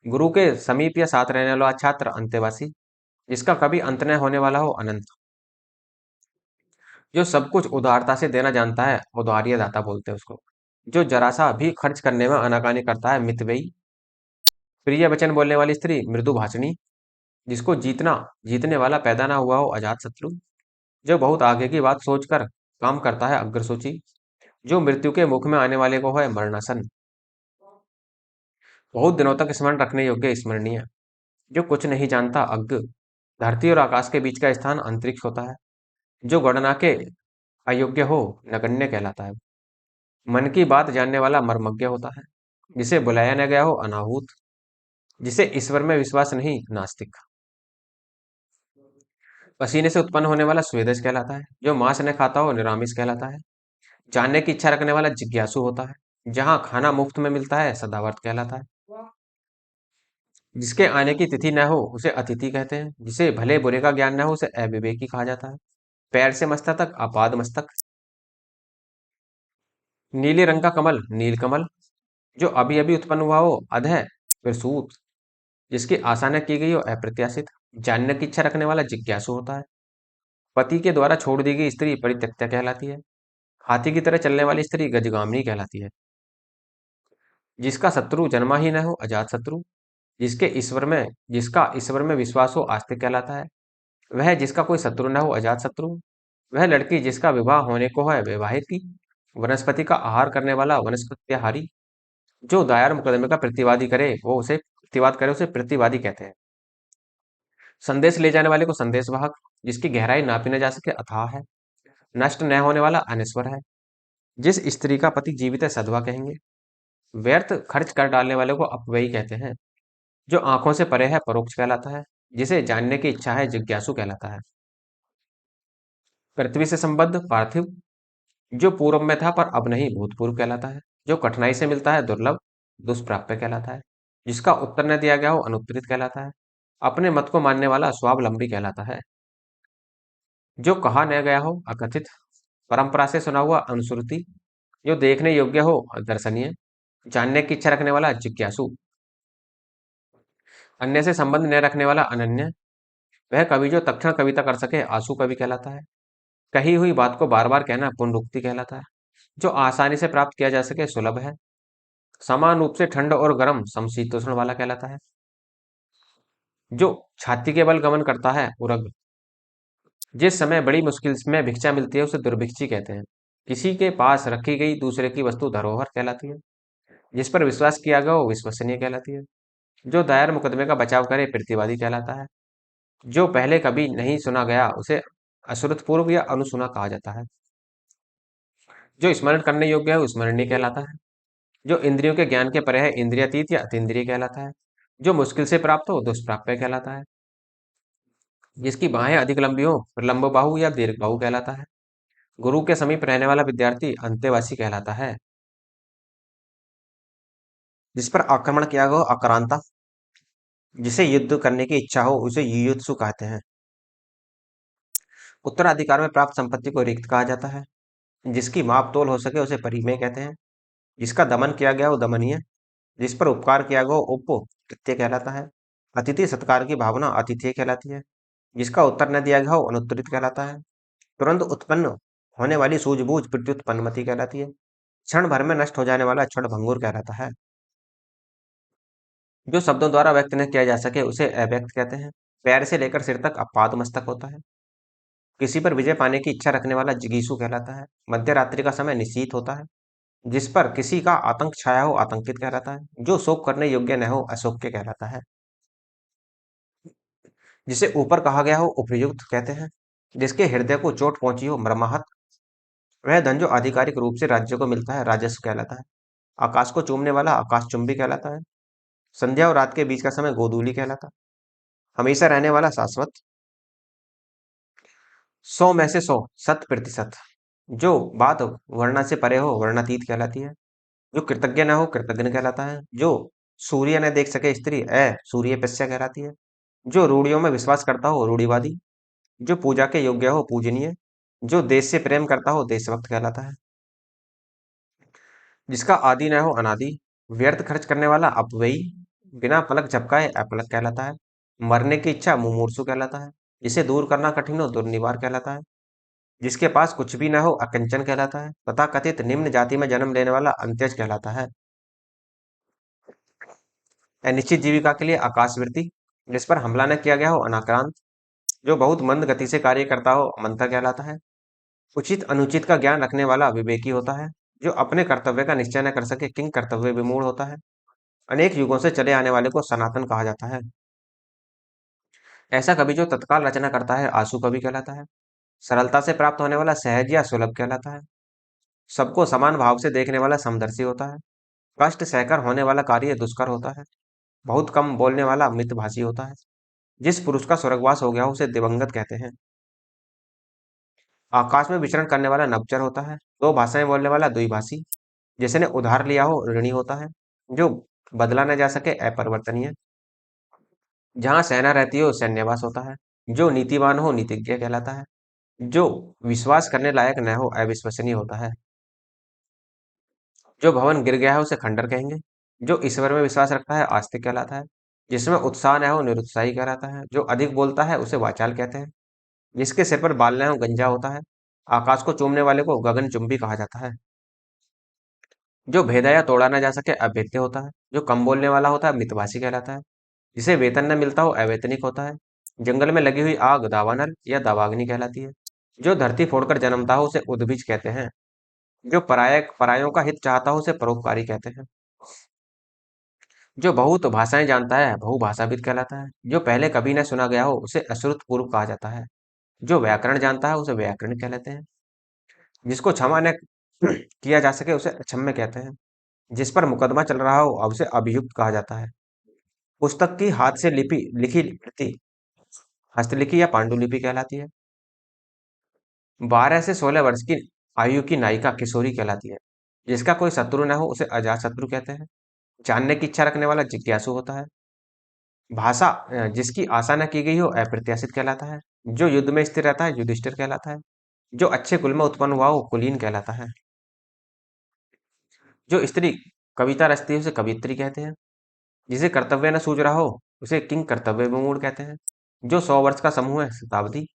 गुरु के समीप या साथ रहने वाला छात्र अंतेवासी, जिसका कभी अंत न होने वाला हो अनंत। जो सब कुछ उदारता से देना जानता है उदार्य दाता बोलते हैं उसको। जो जरा सा भी खर्च करने में आनाकानी करता है मितव्ययी। प्रिय वचन बोलने वाली स्त्री मृदु भाषणी, जिसको जीतने वाला पैदा ना हुआ हो अजात शत्रु। जो बहुत आगे की बात सोचकर काम करता है अग्रसूची। जो मृत्यु के मुख में आने वाले को है मरणासन। बहुत दिनों तक स्मरण रखने योग्य स्मरणीय। जो कुछ नहीं जानता अज्ञ। धरती और आकाश के बीच का स्थान अंतरिक्ष होता है। जो गणना के अयोग्य हो नगण्य कहलाता है। मन की बात जानने वाला मर्मज्ञ होता है। जिसे बुलाया न गया हो अनाहूत। जिसे ईश्वर में विश्वास नहीं नास्तिक। पसीने से उत्पन्न होने वाला स्वेदज कहलाता है। जो मांस न खाता हो निरामिष कहलाता है। जानने की इच्छा रखने वाला जिज्ञासु होता है। जहां खाना मुफ्त में मिलता है सदावर्त कहलाता है। जिसके आने की तिथि न हो उसे अतिथि कहते हैं। जिसे भले बुरे का ज्ञान न हो उसे अविवेकी कहा जाता है। पैर से मस्तक तक आपाद मस्तक। नीले रंग का कमल नीलकमल। जो अभी अभी उत्पन्न हुआ हो अधः फिर सूत। जिसकी आशा न की गई हो अप्रत्याशित। जानने की इच्छा रखने वाला जिज्ञासु होता है। पति के द्वारा छोड़ दी गई स्त्री परित्यक्ता कहलाती है। हाथी की तरह चलने वाली स्त्री गजगामिनी कहलाती है। जिसका शत्रु जन्मा ही न हो अजात शत्रु। जिसका ईश्वर में विश्वास हो आस्तिक कहलाता है। वह जिसका कोई शत्रु न हो अजात शत्रु। वह लड़की जिसका विवाह होने को है वैवाहिक की। वनस्पति का आहार करने वाला वनस्पत्याहारी। जो दायर मुकदमे का प्रतिवाद करे उसे प्रतिवादी कहते हैं। संदेश ले जाने वाले को संदेशवाहक। जिसकी गहराई नापी न जा सके अथाह है। नष्ट न होने वाला अनश्वर है। जिस स्त्री का पति जीवित है सधवा कहेंगे। व्यर्थ खर्च कर डालने वाले को अपव्ययी कहते हैं। जो आंखों से परे है परोक्ष कहलाता है। जिसे जानने की इच्छा है जिज्ञासु कहलाता है। पृथ्वी से संबद्ध पार्थिव। जो पूर्व में था पर अब नहीं भूतपूर्व कहलाता है। जो कठिनाई से मिलता है दुर्लभ दुष्प्राप्य कहलाता है। जिसका उत्तर न दिया गया हो अनुत्तरित कहलाता है। अपने मत को मानने वाला स्वावलंबी कहलाता है। जो कहा न गया हो अकथित। परंपरा से सुना हुआ अनुश्रुति। जो देखने योग्य हो दर्शनीय। जानने की इच्छा रखने वाला जिज्ञासु। अन्य से संबंध न रखने वाला अनन्य। वह कवि जो तत्क्षण कविता कर सके आंसू कवि कहलाता है। कही हुई बात को बार बार कहना पुनरुक्ति कहलाता है। जो आसानी से प्राप्त किया जा सके सुलभ है। समान रूप से ठंड और गर्म समशीतोष्ण वाला कहलाता है। जो छाती के बल गमन करता है उरग। जिस समय बड़ी मुश्किल में भिक्षा मिलती है उसे दुर्भिक्षी कहते हैं। किसी के पास रखी गई दूसरे की वस्तु धरोहर कहलाती है। जिस पर विश्वास किया गया वो विश्वसनीय कहलाती है। जो दायर मुकदमे का बचाव करे प्रतिवादी कहलाता है। जो पहले कभी नहीं सुना गया उसे अश्रुतपूर्व या अनुसुना कहा जाता है। जो स्मरण करने योग्य है वो स्मरणीय कहलाता है। जो इंद्रियों के ज्ञान के परे है इंद्रियातीत या अतीन्द्रिय कहलाता है। जो मुश्किल से प्राप्त हो दुष्प्राप्य कहलाता है। जिसकी बाहें अधिक लंबी हो प्रलंब बाहु या दीर्घ बाहु कहलाता है। गुरु के समीप रहने वाला विद्यार्थी अंतेवासी कहलाता है। जिस पर आक्रमण किया गया हो आक्रांता। जिसे युद्ध करने की इच्छा हो उसे युयुत्सु कहते हैं। उत्तराधिकार में प्राप्त संपत्ति को रिक्त कहा जाता है। जिसकी माप तोल हो सके उसे परिमेय कहते हैं। जिसका दमन किया गया हो दमनीय। जिस पर उपकार किया गया हो उपकृत्य कहलाता है। अतिथि सत्कार की भावना अतिथ्य कहलाती है। जिसका उत्तर न दिया गया हो अनुत्तरित कहलाता है। तुरंत उत्पन्न होने वाली सूझबूझ प्रत्युत्पन्नमति कहलाती है। क्षण भर में नष्ट हो जाने वाला क्षण भंगुर कहलाता है। जो शब्दों द्वारा व्यक्त न किया जा सके उसे अव्यक्त कहते हैं। पैर से लेकर सिर तक अपाद मस्तक होता है। किसी पर विजय पाने की इच्छा रखने वाला जिगीषु कहलाता है। मध्य रात्रि का समय निश्चित होता है। जिस पर किसी का आतंक छाया हो आतंकित कहलाता है। जो शोक करने योग्य न हो अशोक्य कहलाता है। जिसे ऊपर कहा गया हो उपयुक्त कहते हैं। जिसके हृदय को चोट पहुंची हो मर्माहत। वह धन जो आधिकारिक रूप से राज्य को मिलता है राजस्व कहलाता है। आकाश को चूमने वाला आकाशचुंबी कहलाता है। संध्या और रात के बीच का समय गोधूली कहलाता है। हमेशा रहने वाला शाश्वत। 100 में से 100 100%। जो बात वर्णा से परे हो वर्णातीत कहलाती है। जो कृतज्ञ न हो कृतज्ञ कहलाता है। जो सूर्य न देख सके स्त्री सूर्यपस्या कहलाती है। जो रूढ़ियों में विश्वास करता हो रूढ़िवादी। जो पूजा के योग्य हो पूजनीय। जो देश से प्रेम करता हो देशभक्त कहलाता है। जिसका आदि न हो अनादि। व्यर्थ खर्च करने वाला अपव्ययी। बिना पलक झपकाए अपलक कहलाता है। मरने की इच्छा मुमूर्षु कहलाता है। जिसे दूर करना कठिन हो दुर्निवार कहलाता है। जिसके पास कुछ भी न हो अकिंचन कहलाता है। तथा कथित निम्न जाति में जन्म लेने वाला अंत्यज कहलाता है। अनिश्चित जीविका के लिए आकाशवृत्ति। जिस पर हमला न किया गया हो अनाक्रांत। जो बहुत मंद गति से कार्य करता हो मंथर कहलाता है। उचित अनुचित का ज्ञान रखने वाला विवेकी होता है। जो अपने कर्तव्य का निश्चय न कर सके किंग कर्तव्य विमूढ़ होता है। अनेक युगों से चले आने वाले को सनातन कहा जाता है। ऐसा कवि जो तत्काल रचना करता है आशु कवि कहलाता है। सरलता से प्राप्त होने वाला सहज या सुलभ कहलाता है। सबको समान भाव से देखने वाला समदर्शी होता है। कष्ट सहकर होने वाला कार्य दुष्कर होता है। बहुत कम बोलने वाला मितभाषी होता है। जिस पुरुष का स्वर्गवास हो गया हो उसे दिवंगत कहते हैं। आकाश में विचरण करने वाला नभचर होता है। दो भाषाएं बोलने वाला द्विभाषी। जिसने उधार लिया हो ऋणी होता है। जो बदला न जा सके अपरिवर्तनीय। जहां सेना रहती हो सैन्यवास होता है। जो नीतिवान हो नीतिज्ञ कहलाता है। जो विश्वास करने लायक न हो अविश्वसनीय होता है। जो भवन गिर गया है उसे खंडर कहेंगे। जो ईश्वर में विश्वास रखता है आस्तिक कहलाता है। जिसमें उत्साह न हो निरुत्साही कहलाता है। जो अधिक बोलता है उसे वाचाल कहते हैं। जिसके सिर पर बाल न हो गंजा होता है। आकाश को चूमने वाले को गगनचुंबी कहा जाता है। जो भेदा या तोड़ा ना जा सके अभेद्य होता है। जो कम बोलने वाला होता है मितभाषी कहलाता है। जिसे वेतन न मिलता हो अवैतनिक होता है। जंगल में लगी हुई आग दावानल या दावाग्नि कहलाती है। जो धरती फोड़कर जन्मता हो उसे उद्भिज कहते हैं। जो परायों का हित चाहता हो उसे परोपकारी कहते हैं। जो बहुत भाषाएं जानता है बहुभाषाविद कहलाता है। जो पहले कभी न सुना गया हो उसे अश्रुत पूर्व कहा जाता है। जो व्याकरण जानता है उसे व्याकरण कहलाते हैं। जिसको क्षमा न किया जा सके उसे अक्षम्य कहते हैं। जिस पर मुकदमा चल रहा हो अब उसे अभियुक्त कहा जाता है। पुस्तक की हाथ से लिपि लिखी प्रति हस्तलिखी या पांडुलिपि कहलाती है। 12 से 16 वर्ष की आयु की नायिका किशोरी कहलाती है। जिसका कोई शत्रु न हो उसे अजात शत्रु कहते हैं। जानने की इच्छा रखने वाला जिज्ञासु होता है। भाषा जिसकी आशा न की गई हो अप्रत्याशित कहलाता है। जो युद्ध में स्थिर रहता है युधिष्ठिर कहलाता है। जो अच्छे कुल में उत्पन्न हुआ हो कुलीन कहलाता है। जो स्त्री कविता रचती है उसे कवियत्री कहते हैं। जिसे कर्तव्य न सूझ रहा हो उसे किंग कर्तव्य विमूढ़ कहते हैं। जो 100 वर्ष का समूह है शताब्दी।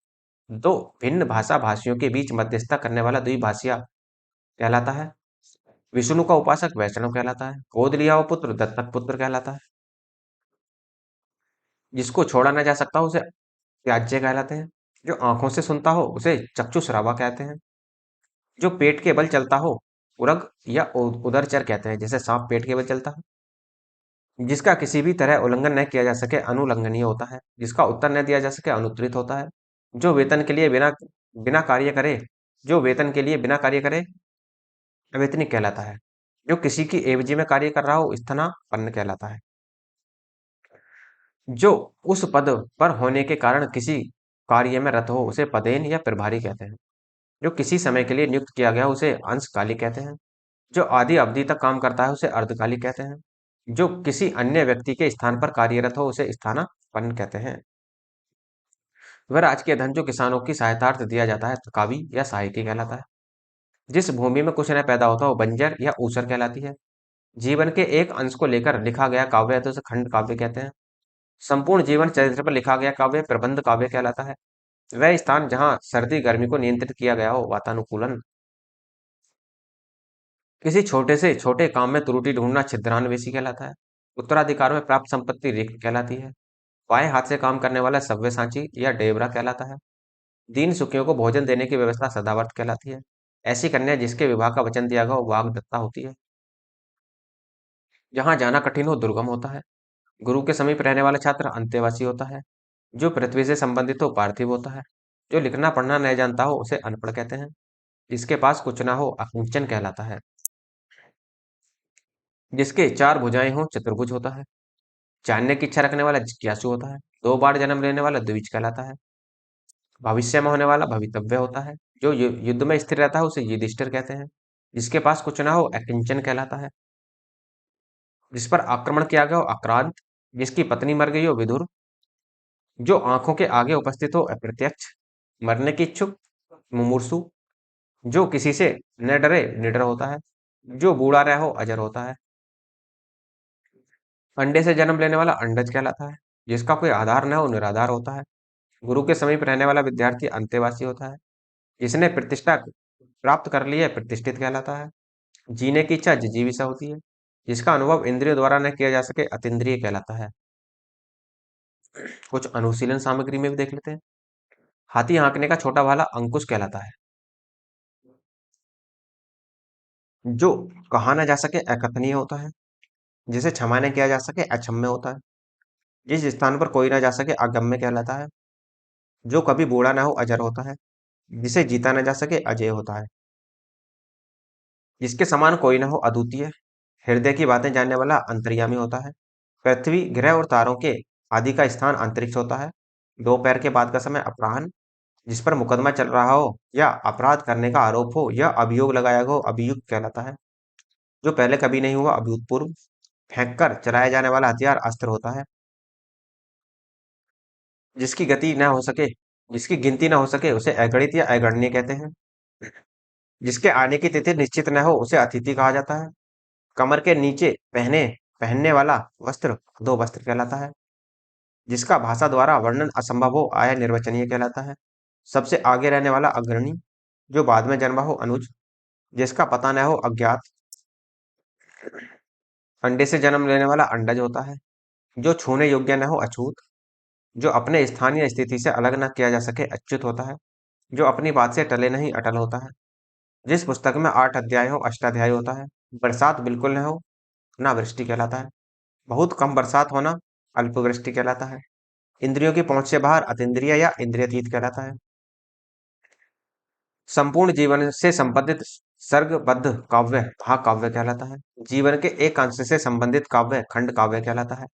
दो भिन्न भाषा भाषियों के बीच मध्यस्थता करने वाला द्विभाषिया कहलाता है। विष्णु का उपासक वैष्णव कहलाता है। गोद लिया हुआ पुत्र दत्तक पुत्र कहलाता है। जिसको छोड़ा न जा सकता उसे त्याज्य कहलाते हैं। जो आंखों से सुनता हो उसे चक्षुश्रावा कहते हैं। जो पेट के बल चलता हो उरग या उदरचर कहते हैं। जैसे सांप पेट के बल चलता है। जिसका किसी भी तरह उल्लंघन न किया जा सके अनुलंघनीय होता है। जिसका उत्तर न दिया जा सके अनुत्तरित होता है। जो वेतन के लिए बिना बिना कार्य करे जो वेतन के लिए बिना कार्य करे अवेतनिक कहलाता है। जो किसी की एवजी में कार्य कर रहा हो स्थानापन्न कहलाता है। जो उस पद पर होने के कारण किसी कार्य में रत हो उसे पदेन या प्रभारी कहते हैं। जो किसी समय के लिए नियुक्त किया गया उसे अंशकालिक कहते हैं। जो आधी अवधि तक काम करता है उसे अर्धकालिक कहते हैं। जो किसी अन्य व्यक्ति के स्थान पर कार्यरत हो उसे स्थानापन्न कहते हैं। वह राजकीय धन जो किसानों की सहायतार्थ दिया जाता है कावी या सहायकी कहलाता है। जिस भूमि में कुछ न पैदा होता हो बंजर या ऊसर कहलाती है। जीवन के एक अंश को लेकर लिखा गया काव्य है तो उसे खंड काव्य कहते हैं। संपूर्ण जीवन चरित्र पर लिखा गया काव्य प्रबंध काव्य कहलाता है। वह स्थान जहाँ सर्दी गर्मी को नियंत्रित किया गया हो वातानुकूलन। किसी छोटे से छोटे काम में त्रुटि ढूंढना छिद्रान्वेषी कहलाता है। उत्तराधिकार में प्राप्त संपत्ति रिक्त कहलाती है। बाएं हाथ से काम करने वाला सव्यसाची या डेबरा कहलाता है। दीन सुखियों को भोजन देने की व्यवस्था सदावर्त कहलाती है। ऐसी कन्या जिसके विवाह का वचन दिया गया हो वाग्दत्ता होती है। जहाँ जाना कठिन हो दुर्गम होता है। गुरु के समीप रहने वाला छात्र अंतेवासी होता है। जो पृथ्वी से संबंधित हो पार्थिव होता है। जो लिखना पढ़ना नहीं जानता हो उसे अनपढ़ कहते हैं। जिसके पास कुछ ना हो अकिंचन कहलाता है। जिसके 4 भुजाएं हो चतुर्भुज होता है। जानने की इच्छा रखने वाला जिज्ञासु होता है। 2 बार जन्म लेने वाला द्विज कहलाता है। भविष्य में होने वाला भवितव्य होता है। जो युद्ध में स्थिर रहता है उसे युधिष्ठिर कहते हैं। जिसके पास कुछ ना हो अकिंचन कहलाता है। जिस पर आक्रमण किया गया हो आक्रांत। जिसकी पत्नी मर गई हो विधुर। जो आंखों के आगे उपस्थित हो अप्रत्यक्ष। मरने की इच्छुक मुमूर्षु। जो किसी से न डरे निडर होता है। जो बूढ़ा रह हो अजर होता है। अंडे से जन्म लेने वाला अंडज कहलाता है। जिसका कोई आधार न हो निराधार होता है। गुरु के समीप रहने वाला विद्यार्थी अंतेवासी होता है। जिसने प्रतिष्ठा प्राप्त कर ली है प्रतिष्ठित कहलाता है। जीने की इच्छा जिजीविषा होती है। जिसका अनुभव इंद्रियों द्वारा न किया जा सके अतीन्द्रिय कहलाता है। कुछ अनुशीलन सामग्री में भी देख लेते हैं। हाथी हाँकने का छोटा भाला अंकुश कहलाता है। जो कहा न जा सके अकथनीय होता है। जिसे क्षमा न किया जा सके अक्षम्य होता है। जिस स्थान पर कोई ना जा सके अगम्य कहलाता है। जो कभी बूढ़ा ना हो अजर होता है। जिसे जीता न जा सके अजय होता है। जिसके समान कोई ना हो अद्वितीय। हृदय की बातें जानने वाला अंतर्यामी होता है। पृथ्वी ग्रह और तारों के आदि का स्थान अंतरिक्ष होता है। दोपहर के बाद का समय अपराह्न। जिस पर मुकदमा चल रहा हो या अपराध करने का आरोप हो या अभियोग लगाया हो अभियुक्त कहलाता है। जो पहले कभी नहीं हुआ अभूतपूर्व। फेंक कर चलाया जाने वाला हथियार अस्त्र होता है। जिसकी गति न हो सके जिसकी गिनती न हो सके उसे अगणित या अगणनीय कहते हैं। जिसके आने की तिथि निश्चित न हो उसे अतिथि कहा जाता है। कमर के नीचे पहनने वाला वस्त्र दो वस्त्र कहलाता है। जिसका भाषा द्वारा वर्णन असंभव हो आया निर्वचनीय कहलाता है। सबसे आगे रहने वाला अग्रणी। जो बाद में जन्मा हो अनुज, जिसका पता न हो अज्ञात, अंडे से जन्म लेने वाला अंडज होता है, जो छूने योग्य न हो अछूत, जो अपने स्थान या स्थिति से अलग न किया जा सके अच्युत होता है, जो अपनी बात से टले नहीं अटल होता है, जिस पुस्तक में 8 अध्याय हो अष्टाध्यायी होता है, बरसात बिल्कुल न हो ना वृष्टि कहलाता है, बहुत कम बरसात होना अल्पवृष्टि कहलाता है, इंद्रियों की पहुंच से बाहर अतीन्द्रिय या इंद्रियतीत कहलाता है, संपूर्ण जीवन से संबंधित सर्गबद्ध काव्य महाकाव्य कहलाता है, जीवन के एक अंश से संबंधित काव्य खंड काव्य कहलाता है,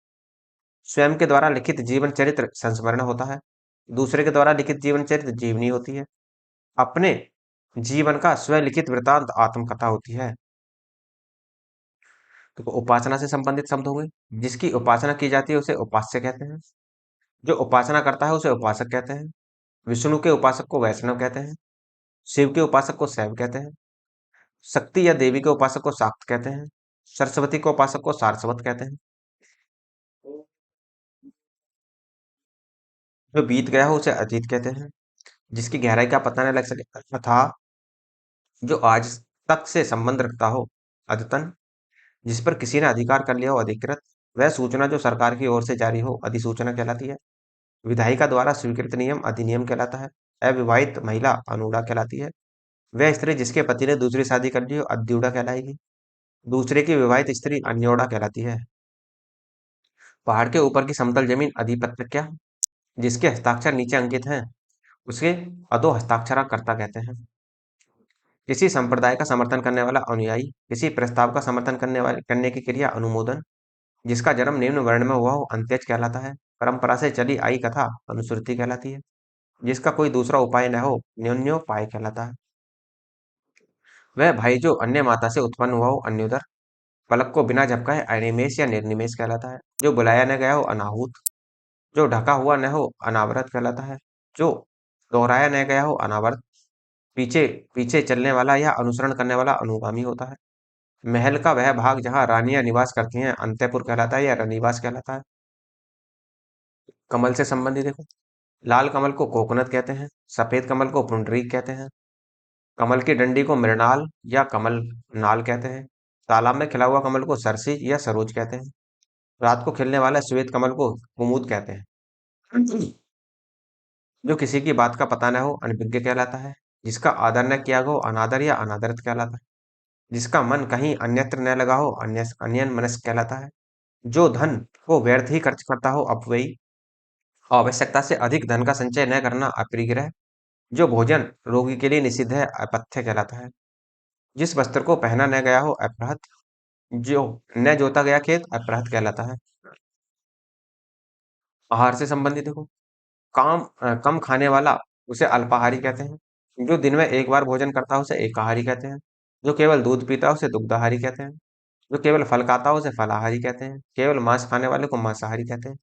स्वयं के द्वारा लिखित जीवन चरित्र संस्मरण होता है, दूसरे के द्वारा लिखित जीवन चरित्र जीवनी होती है, अपने जीवन का स्वलिखित वृतांत आत्मकथा होती है। तो उपासना से संबंधित शब्द होंगे, जिसकी उपासना की जाती है उसे उपास्य कहते हैं, जो उपासना करता है उसे उपासक कहते हैं, विष्णु के उपासक को वैष्णव कहते हैं, शिव के उपासक को शैव कहते हैं, शक्ति या देवी के उपासक को शाक्त कहते हैं, सरस्वती के उपासक को सारस्वत कहते हैं, जो बीत गया हो उसे अतीत कहते हैं, जिसकी गहराई का पता न लग सके तथा जो आज तक से संबंध रखता हो अद्यतन, जिस पर किसी ने अधिकार कर लिया हो अधिकृत, वह सूचना जो सरकार की ओर से जारी हो अधिसूचना कहलाती है, विधायिका द्वारा स्वीकृत नियम अधिनियम कहलाता है, अविवाहित महिला अनुड़ा कहलाती है, वह स्त्री जिसके पति ने दूसरी शादी कर ली हो अद्यूड़ा कहलाएगी, दूसरे की विवाहित स्त्री अन्योड़ा कहलाती है, पहाड़ के ऊपर की समतल जमीन अधिपत्र क्या, जिसके हस्ताक्षर नीचे अंकित हैं उसे अधो हस्ताक्षरकर्ता कहते हैं, किसी संप्रदाय का समर्थन करने वाला अनुयायी, किसी प्रस्ताव का समर्थन करने की क्रिया अनुमोदन, जिसका जन्म निम्न वर्ण में हुआ हो अंत्यज कहलाता है, परंपरा से चली आई कथा अनुश्रुति कहलाती है, जिसका कोई दूसरा उपाय न हो न्योन्योपाय कहलाता है, वह भाई जो अन्य माता से उत्पन्न हुआ हो अन्योदर, पलक को बिना झपकाए अनिमेष या निर्निमेष कहलाता है, जो बुलाया न गया हो अनाहूत, जो ढका हुआ न हो अनावरत कहलाता है, जो दोहराया न गया हो अनावर्त, पीछे पीछे चलने वाला या अनुसरण करने वाला अनुगामी होता है, महल का वह भाग जहाँ रानियां निवास करती हैं अंतःपुर कहलाता है या रनिवास कहलाता है, कमल से संबंधित देखो, लाल कमल को कोकोनट कहते हैं, सफेद कमल को पुंडरीक कहते हैं, कमल की डंडी को मृणाल या कमल नाल कहते हैं, तालाब में खिला हुआ कमल को सरसी या सरोज कहते हैं, रात को खिलने वाला श्वेत कमल को कुमुद कहते हैं, जो किसी की बात का पता न हो अनभिज्ञ कहलाता है, जिसका आदर न किया हो अनादर या अनादरत कहलाता है, जिसका मन कहीं अन्यत्र न लगा हो अन्यन मनस्क कहलाता है, जो धन को व्यर्थ ही खर्च करता हो अपव्ययी, आवश्यकता से अधिक धन का संचय न करना अपरिग्रह, जो भोजन रोगी के लिए निषिद्ध है अपथ्य कहलाता है, जिस वस्त्र को पहना न गया हो अपहृत, जो न जोता गया खेत अपहृत कहलाता है, आहार से संबंधित देखो, कम खाने वाला उसे अल्पाहारी कहते हैं, जो दिन में एक बार भोजन करता है उसे एकाहारी कहते हैं, जो केवल दूध पीता है उसे दुग्धाहारी कहते हैं, जो केवल फल खाता है उसे फलाहारी कहते हैं, केवल मांस खाने वाले को मांसाहारी कहते हैं,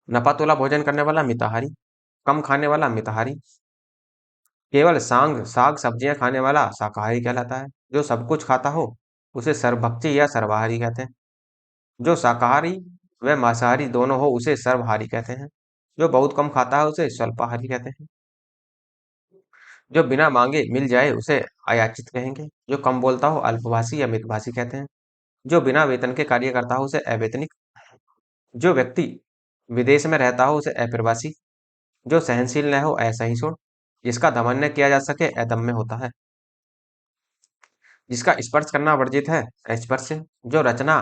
नपातुला भोजन करने वाला मिताहारी, कम खाने वाला मिताहारी, केवल सांग साग सब्जियां खाने वाला शाकाहारी कहलाता है, जो सब कुछ खाता हो उसे सर्वभक्षी या सर्वाहारी कहते हैं, जो शाकाहारी व मांसाहारी दोनों हो उसे सर्वहारी कहते हैं, जो बहुत कम खाता है उसे स्वल्पाहारी कहते हैं, जो बिना मांगे मिल जाए उसे अयाचित कहेंगे, जो कम बोलता हो अल्पभाषी या मितभाषी कहते हैं, जो बिना वेतन के कार्य करता हो उसे अवैतनिक, जो व्यक्ति विदेश में रहता हो उसे अप्रवासी, जो सहनशील न हो असहिष्णु, जिसका दमन न किया जा सके अदम्य होता है, जिसका स्पर्श करना वर्जित है अस्पर्श, जो रचना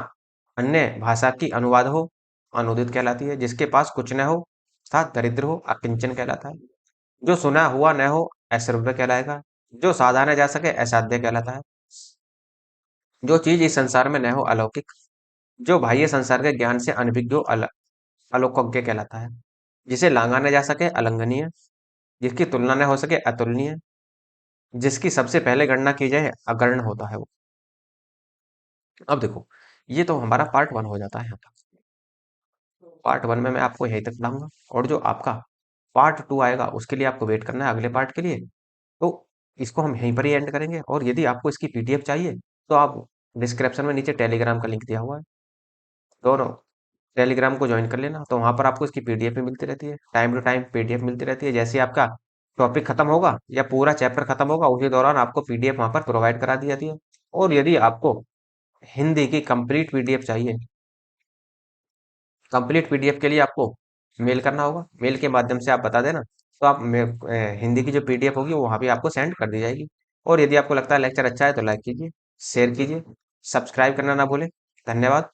अन्य भाषा की अनुवाद हो अनुदित कहलाती है, जिसके पास कुछ न हो अर्थात दरिद्र हो अकिंचन कहलाता है, जो सुना हुआ न हो अश्रव्य कहलाएगा, जो साधा न जा सके असाध्य कहलाता है, जो चीज इस संसार में न हो अलौकिक, जो बाह्य संसार के ज्ञान से अनभिज्ञ हो अलोकज्ञ कहलाता है, जिसे लांगा न जा सके अलंघनीय, जिसकी तुलना न हो सके अतुलनीय, जिसकी सबसे पहले गणना की जाए अगण्य होता है वो। अब देखो, ये तो हमारा पार्ट वन हो जाता है यहाँ तक। पार्ट वन में मैं आपको यहीं तक पढ़ाऊंगा, और जो आपका पार्ट टू आएगा उसके लिए आपको वेट करना है अगले पार्ट के लिए। तो इसको हम यहीं पर ही एंड करेंगे, और यदि आपको इसकी पीडीएफ चाहिए तो आप डिस्क्रिप्शन में नीचे टेलीग्राम का लिंक दिया हुआ है, दोनों टेलीग्राम को ज्वाइन कर लेना, तो वहां पर आपको इसकी पीडीएफ भी मिलती रहती है, टाइम टू टाइम पीडीएफ मिलती रहती है, जैसे आपका टॉपिक खत्म होगा या पूरा चैप्टर खत्म होगा, उसी दौरान आपको पीडीएफ वहां पर प्रोवाइड करा दी जाती है। और यदि आपको हिंदी की कंप्लीट पीडीएफ चाहिए, कंप्लीट पीडीएफ के लिए आपको मेल करना होगा, मेल के माध्यम से आप बता देना, तो आप हिंदी की जो पीडीएफ होगी वो वहाँ भी आपको सेंड कर दी जाएगी। और यदि आपको लगता है लेक्चर अच्छा है तो लाइक कीजिए, शेयर कीजिए, सब्सक्राइब करना ना भूलें। धन्यवाद।